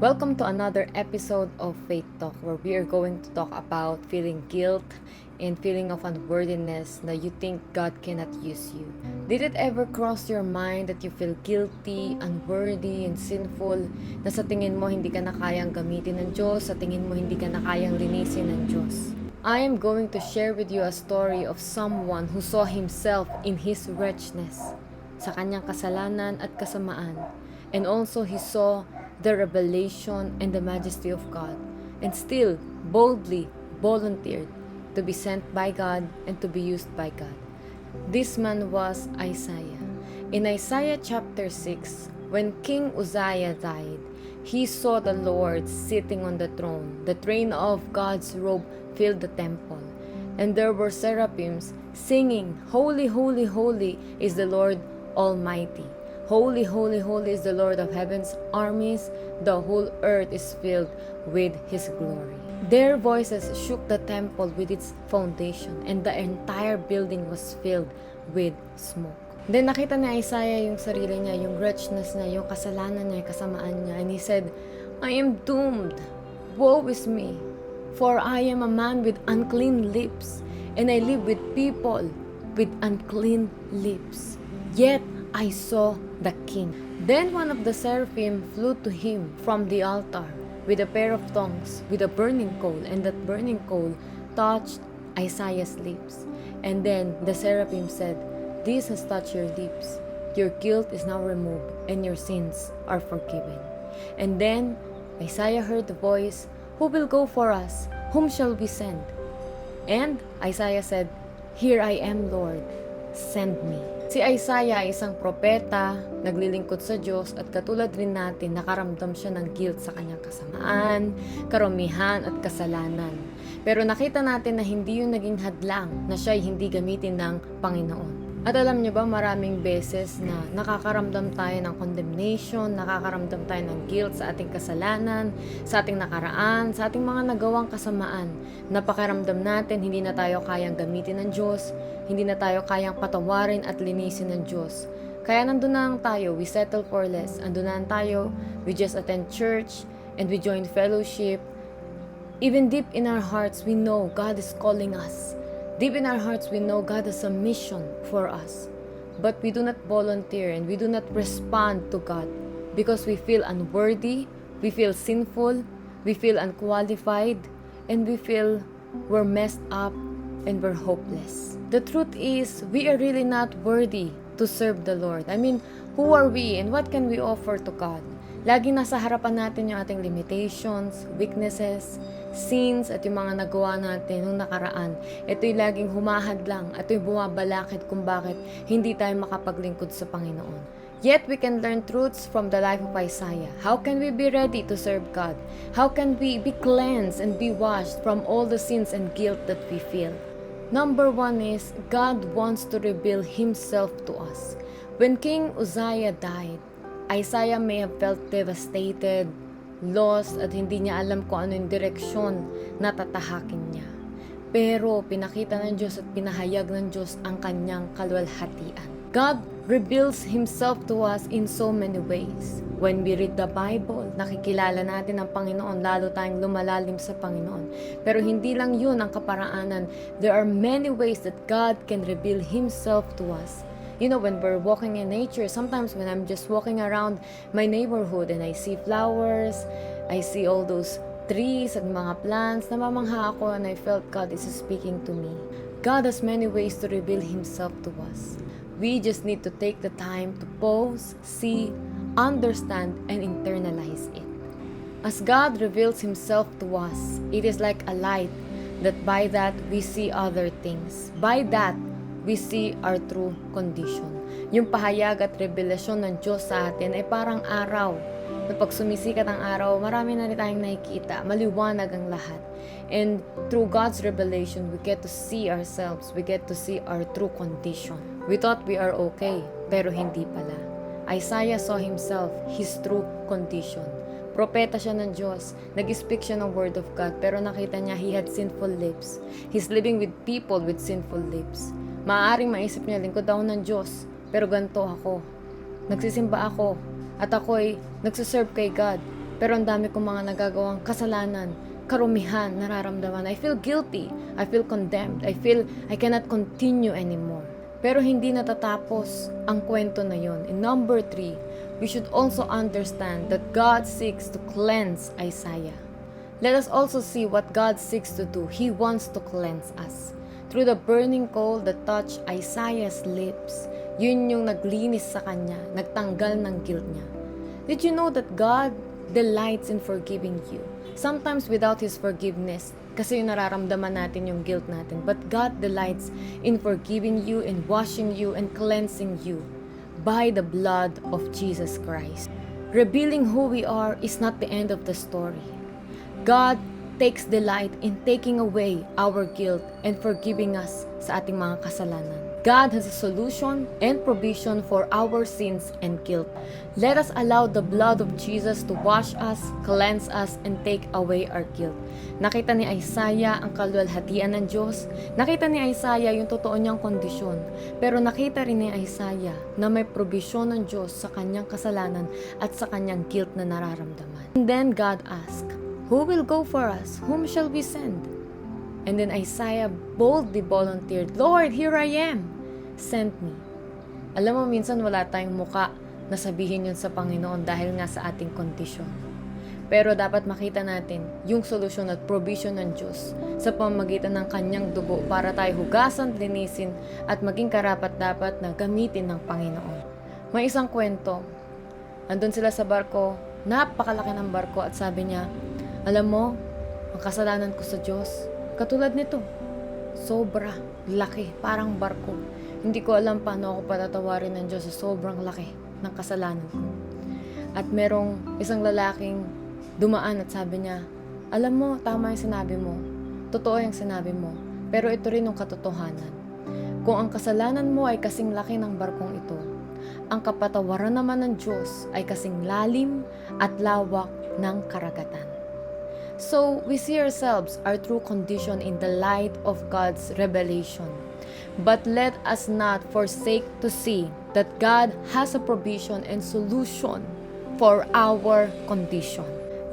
Welcome to another episode of Faith Talk, where we are going to talk about feeling guilt and feeling of unworthiness that you think God cannot use you. Did it ever cross your mind that you feel guilty, unworthy, and sinful, na sa tingin mo hindi ka na kayang gamitin ng Diyos, sa tingin mo hindi ka na kayang linisin ng Diyos? I am going to share with you a story of someone who saw himself in his wretchedness, sa kanyang kasalanan at kasamaan, and also he saw the revelation and the majesty of God, and still boldly volunteered to be sent by God and to be used by God. This man was Isaiah. In Isaiah chapter 6, when King Uzziah died, he saw the Lord sitting on the throne. The train of God's robe filled the temple, and there were seraphims singing, "Holy, holy, holy is the Lord Almighty. Holy, holy, holy is the Lord of heaven's armies. The whole earth is filled with His glory." Their voices shook the temple with its foundation, and the entire building was filled with smoke. Then nakita ni Isaiah yung sarili niya, yung wretchedness niya, yung kasalanan niya, yung kasamaan niya. And he said, "I am doomed. Woe is me. For I am a man with unclean lips, and I live with people with unclean lips. Yet I saw the King." Then one of the seraphim flew to him from the altar with a pair of tongues, with a burning coal, and that burning coal touched Isaiah's lips. And then the seraphim said, "This has touched your lips. Your guilt is now removed, and your sins are forgiven." And then Isaiah heard the voice, "Who will go for us? Whom shall we send?" And Isaiah said, "Here I am, Lord. Send me." Si Isaiah ay isang propeta, naglilingkod sa Diyos, at katulad rin natin, nakaramdam siya ng guilt sa kanyang kasamaan, karumihan at kasalanan. Pero nakita natin na hindi yun naging hadlang na siya ay hindi gamitin ng Panginoon. At alam niyo ba, maraming beses na nakakaramdam tayo ng condemnation, nakakaramdam tayo ng guilt sa ating kasalanan, sa ating nakaraan, sa ating mga nagawang kasamaan. Napakiramdam natin, hindi na tayo kayang gamitin ng Diyos, hindi na tayo kayang patawarin at linisin ng Diyos. Kaya nandun na lang tayo, we settle for less. Andun na lang tayo, we just attend church, and we join fellowship. Even deep in our hearts, we know God is calling us. Deep in our hearts, we know God has a mission for us. But we do not volunteer and we do not respond to God because we feel unworthy, we feel sinful, we feel unqualified, and we feel we're messed up and we're hopeless. The truth is, we are really not worthy to serve the Lord. I mean, who are we and what can we offer to God? Laging nasa harapan natin yung ating limitations, weaknesses, sins at yung mga nagawa natin nung nakaraan. Ito'y laging humahadlang at ito'y bumabalakid kung bakit hindi tayo makapaglingkod sa Panginoon. Yet we can learn truths from the life of Isaiah. How can we be ready to serve God? How can we be cleansed and be washed from all the sins and guilt that we feel? Number one is, God wants to reveal Himself to us. When King Uzziah died, Isaiah may have felt devastated, lost, at hindi niya alam kung ano yung direksyon na tatahakin niya. Pero pinakita ng Diyos at pinahayag ng Diyos ang kanyang kaluwalhatian. God reveals Himself to us in so many ways. When we read the Bible, nakikilala natin ang Panginoon, lalo tayong lumalalim sa Panginoon. Pero hindi lang yun ang kaparaanan. There are many ways that God can reveal Himself to us. You know, when we're walking in nature, sometimes when I'm just walking around my neighborhood and I see flowers, I see all those trees at mga plants, namamangha ako and I felt God is speaking to me. God has many ways to reveal Himself to us. We just need to take the time to pause, see, understand, and internalize it. As God reveals Himself to us, it is like a light that by that we see other things. By that, we see our true condition. Yung pahayag at revelasyon ng Diyos sa atin ay parang araw. Na pag sumisikat ang araw, marami na rin tayong nakikita. Maliwanag ang lahat. And through God's revelation, we get to see ourselves. We get to see our true condition. We thought we are okay, pero hindi pala. Isaiah saw himself, his true condition. Propeta siya ng Diyos. Nag-speak siya ng word of God, pero nakita niya he had sinful lips. He's living with people with sinful lips. Maaaring maisip niya, lingkod ako ng Diyos, pero ganito ako. Nagsisimba ako, at ako ay nagsiserve kay God. Pero ang dami kong mga nagagawang kasalanan, karumihan, nararamdaman. I feel guilty. I feel condemned. I feel I cannot continue anymore. Pero hindi natatapos ang kwento na yon. In number 3, we should also understand that God seeks to cleanse Isaiah. Let us also see what God seeks to do. He wants to cleanse us. Through the burning coal that touched Isaiah's lips, yun yung naglinis sa kanya, nagtanggal ng guilt niya. Did you know that God delights in forgiving you? Sometimes without His forgiveness, kasi yung nararamdaman natin yung guilt natin. But God delights in forgiving you, in washing you, and cleansing you by the blood of Jesus Christ. Revealing who we are is not the end of the story. God takes delight in taking away our guilt and forgiving us sa ating mga kasalanan. God has a solution and provision for our sins and guilt. Let us allow the blood of Jesus to wash us, cleanse us, and take away our guilt. Nakita ni Isaiah ang kaluwalhatian ng Diyos. Nakita ni Isaiah yung totoo niyang kondisyon. Pero nakita rin ni Isaiah na may provision ng Diyos sa kanyang kasalanan at sa kanyang guilt na nararamdaman. And then God asked, "Who will go for us? Whom shall we send?" And then Isaiah boldly volunteered, "Lord, here I am. Send me." Alam mo, minsan wala tayong muka na sabihin yun sa Panginoon dahil nga sa ating kondisyon. Pero dapat makita natin yung solusyon at provision ng Diyos sa pamamagitan ng kanyang dugo para tayo hugasan, linisin at maging karapat-dapat na gamitin ng Panginoon. May isang kwento. Andun sila sa barko, napakalaki ng barko at sabi niya, "Alam mo, ang kasalanan ko sa Diyos, katulad nito. Sobra, laki, parang barko. Hindi ko alam paano ako patatawarin ng Diyos sa sobrang laki ng kasalanan ko." At merong isang lalaking dumaan at sabi niya, "Alam mo, tama yung sinabi mo. Totoo yung sinabi mo. Pero ito rin yung katotohanan. Kung ang kasalanan mo ay kasing laki ng barkong ito, ang kapatawaran naman ng Diyos ay kasing lalim at lawak ng karagatan." So, we see ourselves, our true condition in the light of God's revelation. But let us not forsake to see that God has a provision and solution for our condition.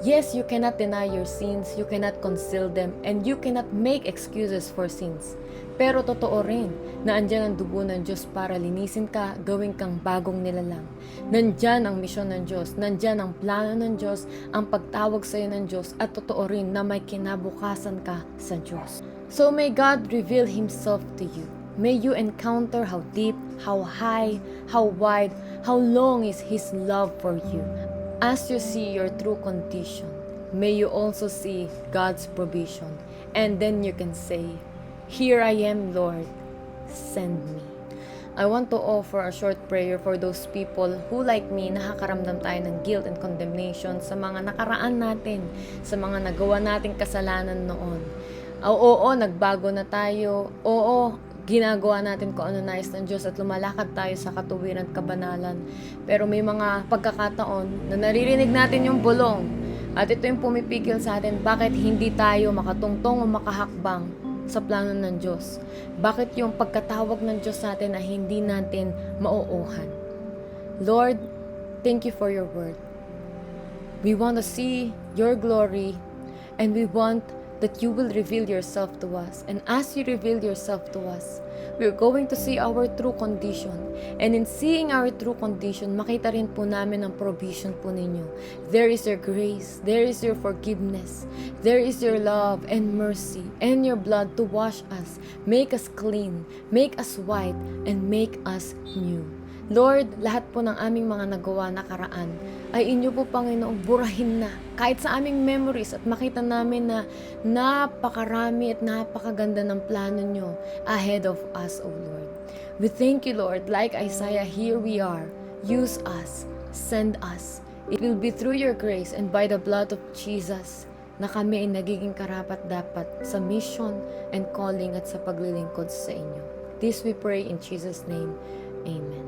Yes, you cannot deny your sins, you cannot conceal them, and you cannot make excuses for sins. Pero totoo rin na andyan ang dugo ng Diyos para linisin ka, gawin kang bagong nilalang. Nandyan ang misyon ng Diyos, nandyan ang plano ng Diyos, ang pagtawag sa iyo ng Diyos, at totoo rin na may kinabukasan ka sa Diyos. So may God reveal Himself to you. May you encounter how deep, how high, how wide, how long is His love for you. As you see your true condition, may you also see God's provision. And then you can say, "Here I am, Lord, send me." I want to offer a short prayer for those people who, like me, nakakaramdam tayo ng guilt and condemnation sa mga nakaraan natin, sa mga nagawa nating kasalanan noon. Oo, nagbago na tayo. Oo, ginagawa natin kung ano nais ng Diyos at lumalakad tayo sa katuwiran at kabanalan. Pero may mga pagkakataon na naririnig natin yung bulong at ito yung pumipigil sa atin bakit hindi tayo makatungtong o makahakbang sa plano ng Diyos. Bakit yung pagkatawag ng Diyos sa atin na hindi natin mauuhan. Lord, thank you for your word. We want to see your glory and we want that you will reveal yourself to us. And as you reveal yourself to us, we're going to see our true condition. And in seeing our true condition, makita rin po namin ang provision po ninyo. There is your grace, there is your forgiveness, there is your love and mercy, and your blood to wash us, make us clean, make us white, and make us new. Lord, lahat po ng aming mga nagawa nakaraan ay inyo po, Panginoong, burahin na kahit sa aming memories at makita namin na napakarami at napakaganda ng plano nyo ahead of us, O Lord. We thank you, Lord, like Isaiah, here we are. Use us, send us. It will be through your grace and by the blood of Jesus na kami ay nagiging karapat-dapat sa mission and calling at sa paglilingkod sa inyo. This we pray in Jesus' name. Amen.